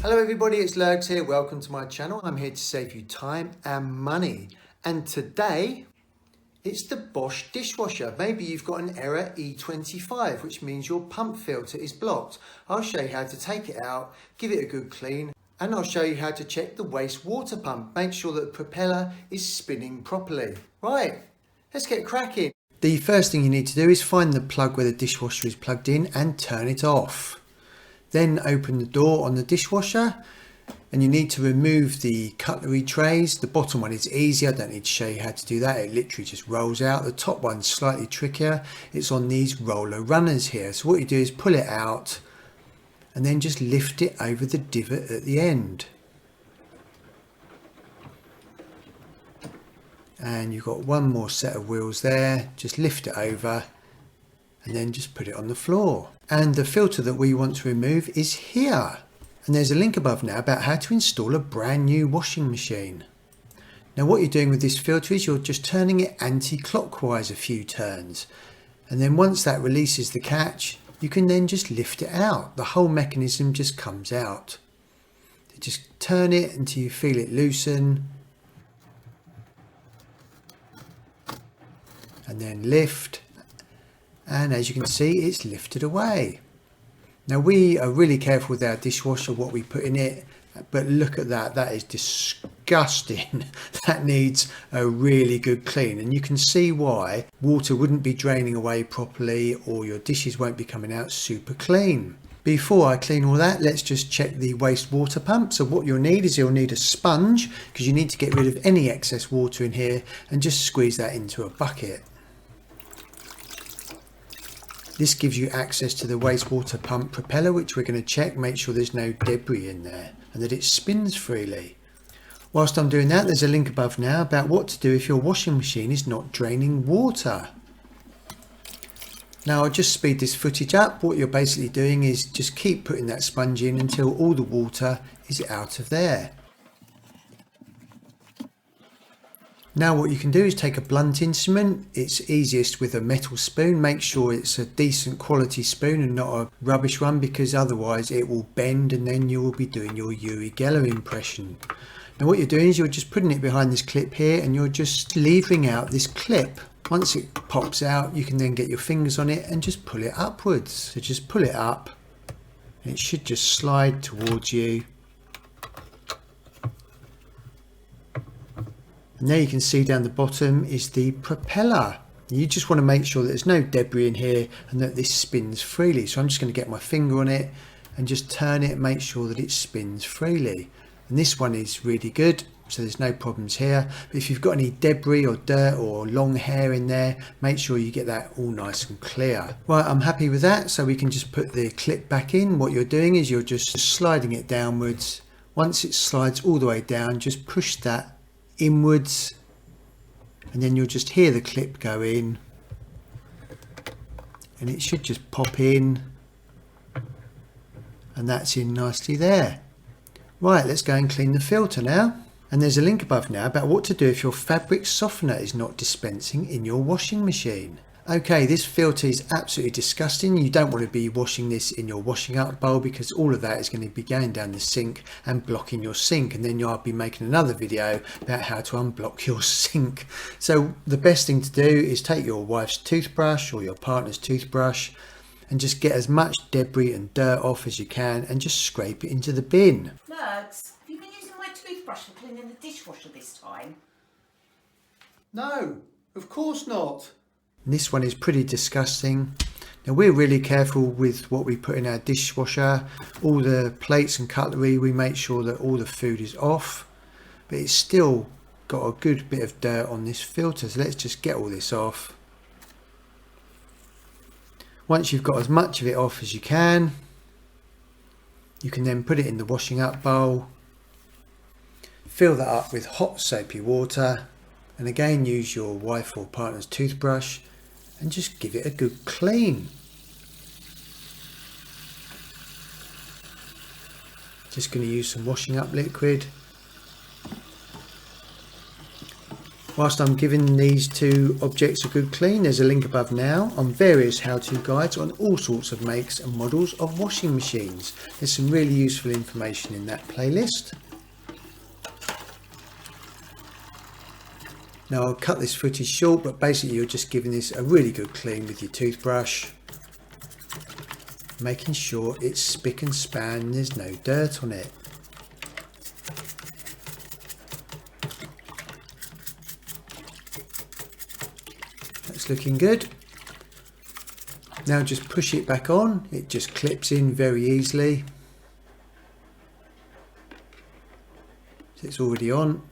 Hello everybody, it's Lurgs here. Welcome to my channel. I'm here to save you time and money. And today, it's the Bosch dishwasher. Maybe you've got an error E25, which means your pump filter is blocked. I'll show you how to take it out, give it a good clean, and I'll show you how to check the wastewater pump. Make sure that the propeller is spinning properly. Right, let's get cracking. The first thing you need to do is find the plug where the dishwasher is plugged in and turn it off. Then open the door on the dishwasher and you need to remove the cutlery trays. The bottom one is easy, I don't need to show you how to do that, it literally just rolls out. The top one's slightly trickier, it's on these roller runners here. So what you do is pull it out and then just lift it over the divot at the end. And you've got one more set of wheels there, just lift it over and then just put it on the floor. And the filter that we want to remove is here. And there's a link above now about how to install a brand new washing machine. Now what you're doing with this filter is you're just turning it anti-clockwise a few turns. And then once that releases the catch, you can then just lift it out. The whole mechanism just comes out. So just turn it until you feel it loosen. And then lift. And as you can see, it's lifted away. Now we are really careful with our dishwasher what we put in it, but look at that, that is disgusting. That needs a really good clean, and you can see why. Water wouldn't be draining away properly or your dishes won't be coming out super clean. Before I clean all that, let's just check the wastewater pump. So what you'll need is you'll need a sponge, because you need to get rid of any excess water in here, and just squeeze that into a bucket. This gives you access to the wastewater pump propeller, which we're going to check, make sure there's no debris in there and that it spins freely. Whilst I'm doing that, there's a link above now about what to do if your washing machine is not draining water. Now I'll just speed this footage up. What you're basically doing is just keep putting that sponge in until all the water is out of there. Now what you can do is take a blunt instrument. It's easiest with a metal spoon. Make sure it's a decent quality spoon and not a rubbish one, because otherwise it will bend and then you will be doing your Uri Geller impression. Now what you're doing is you're just putting it behind this clip here and you're just levering out this clip. Once it pops out, you can then get your fingers on it and just pull it upwards. So just pull it up and it should just slide towards you. And there you can see down the bottom is the propeller. You just want to make sure that there's no debris in here and that this spins freely. So I'm just going to get my finger on it and just turn it and make sure that it spins freely. And this one is really good, so there's no problems here. But if you've got any debris or dirt or long hair in there, make sure you get that all nice and clear. Right, I'm happy with that, so we can just put the clip back in. What you're doing is you're just sliding it downwards. Once it slides all the way down, just push that inwards and then you'll just hear the clip go in and it should just pop in, and that's in nicely there. Right, let's go and clean the filter now. And there's a link above now about what to do if your fabric softener is not dispensing in your washing machine. Okay, this filter is absolutely disgusting. You don't want to be washing this in your washing up bowl, because all of that is going to be going down the sink and blocking your sink, and then you'll be making another video about how to unblock your sink. So the best thing to do is take your wife's toothbrush or your partner's toothbrush and just get as much debris and dirt off as you can and just scrape it into the bin. Lurgs, have you been using my toothbrush and cleaning the dishwasher this time? No, of course not. This one is pretty disgusting. Now we're really careful with what we put in our dishwasher. All the plates and cutlery, we make sure that all the food is off, but it's still got a good bit of dirt on this filter. So let's just get all this off. Once you've got as much of it off as you can then put it in the washing up bowl. Fill that up with hot soapy water, and again use your wife or partner's toothbrush and just give it a good clean. Just going to use some washing up liquid. Whilst I'm giving these two objects a good clean, there's a link above now on various how-to guides on all sorts of makes and models of washing machines. There's some really useful information in that playlist. Now I'll cut this footage short, but basically you're just giving this a really good clean with your toothbrush, making sure it's spick and span and there's no dirt on it. That's looking good. Now just push it back on, it just clips in very easily. So it's already on.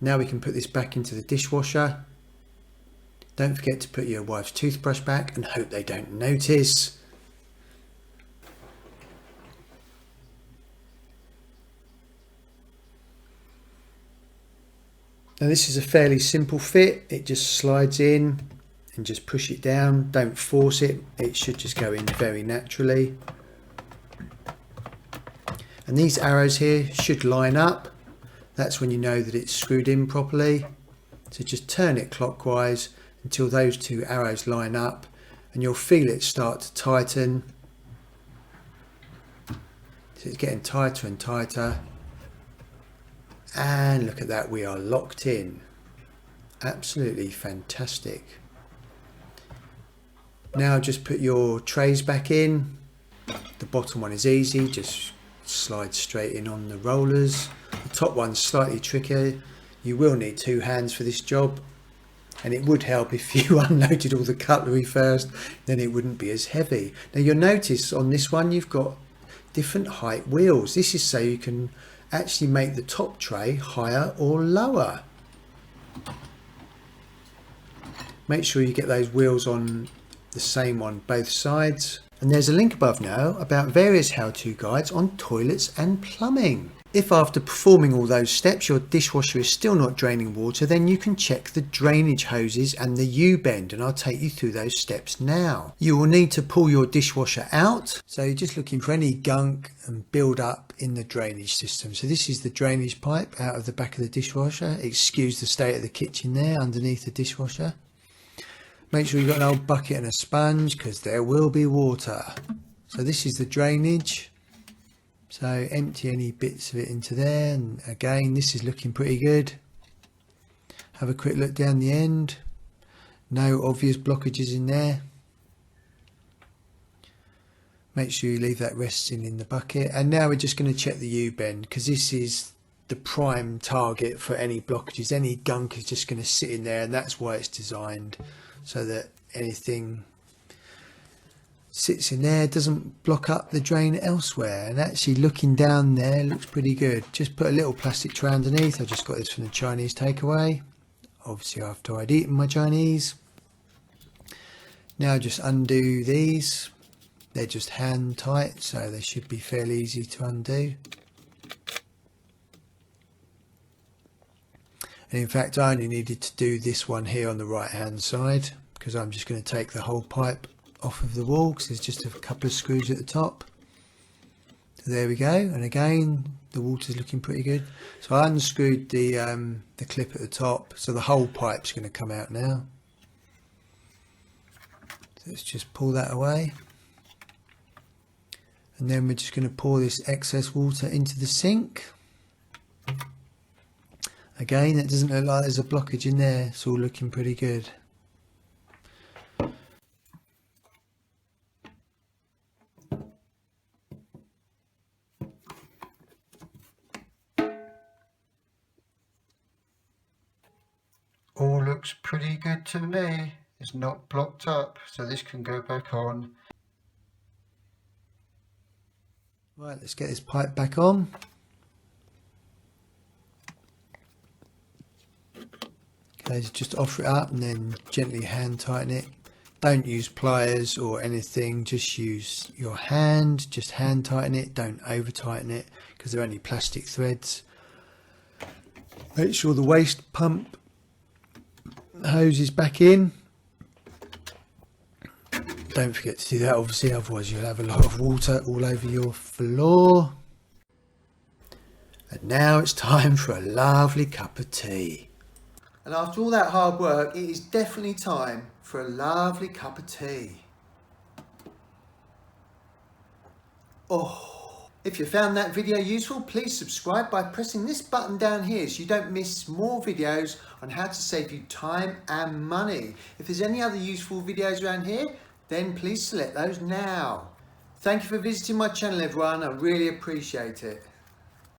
Now we can put this back into the dishwasher. Don't forget to put your wife's toothbrush back and hope they don't notice. Now this is a fairly simple fit. It just slides in and just push it down. Don't force it. It should just go in very naturally. And these arrows here should line up. That's when you know that it's screwed in properly. So just turn it clockwise until those two arrows line up and you'll feel it start to tighten. So it's getting tighter and tighter. And look at that, we are locked in. Absolutely fantastic. Now just put your trays back in. The bottom one is easy, just slide straight in on the rollers. The top one's slightly trickier. You will need two hands for this job, and it would help if you unloaded all the cutlery first, then it wouldn't be as heavy. Now you'll notice on this one you've got different height wheels. This is so you can actually make the top tray higher or lower. Make sure you get those wheels on the same on both sides. And there's a link above now about various how-to guides on toilets and plumbing. If after performing all those steps your dishwasher is still not draining water, then you can check the drainage hoses and the U-bend, and I'll take you through those steps now. You will need to pull your dishwasher out, so you're just looking for any gunk and build up in the drainage system. So this is the drainage pipe out of the back of the dishwasher. Excuse the state of the kitchen there underneath the dishwasher. Make sure you've got an old bucket and a sponge because there will be water. So this is the drainage. So empty any bits of it into there, and again this is looking pretty good. Have a quick look down the end. No obvious blockages in there. Make sure you leave that resting in the bucket. And now we're just going to check the U-bend because this is the prime target for any blockages. Any gunk is just going to sit in there, and that's why it's designed, so that anything sits in there, doesn't block up the drain elsewhere. And actually looking down there looks pretty good. Just put a little plastic tray underneath. I just got this from the Chinese takeaway, obviously after I'd eaten my Chinese. Now just undo these. They're just hand tight, so they should be fairly easy to undo. And in fact I only needed to do this one here on the right hand side because I'm just going to take the whole pipe off of the wall because there's just a couple of screws at the top. So there we go, and again the water's looking pretty good. So I unscrewed the clip at the top, so the whole pipe's going to come out now. So let's just pull that away, and then we're just going to pour this excess water into the sink. Again, it doesn't look like there's a blockage in there, it's all looking pretty good. All looks pretty good to me. It's not blocked up, so this can go back on. Right, let's get this pipe back on. Okay, just offer it up and then gently hand tighten it. Don't use pliers or anything, just use your hand, just hand tighten it, don't over tighten it because they're only plastic threads. Make sure the waste pump hose is back in. Don't forget to do that obviously, otherwise you'll have a lot of water all over your floor. And now it's time for a lovely cup of tea. And after all that hard work, it is definitely time for a lovely cup of tea. Oh. If you found that video useful, please subscribe by pressing this button down here so you don't miss more videos on how to save you time and money. If there's any other useful videos around here, then please select those now. Thank you for visiting my channel, everyone. I really appreciate it.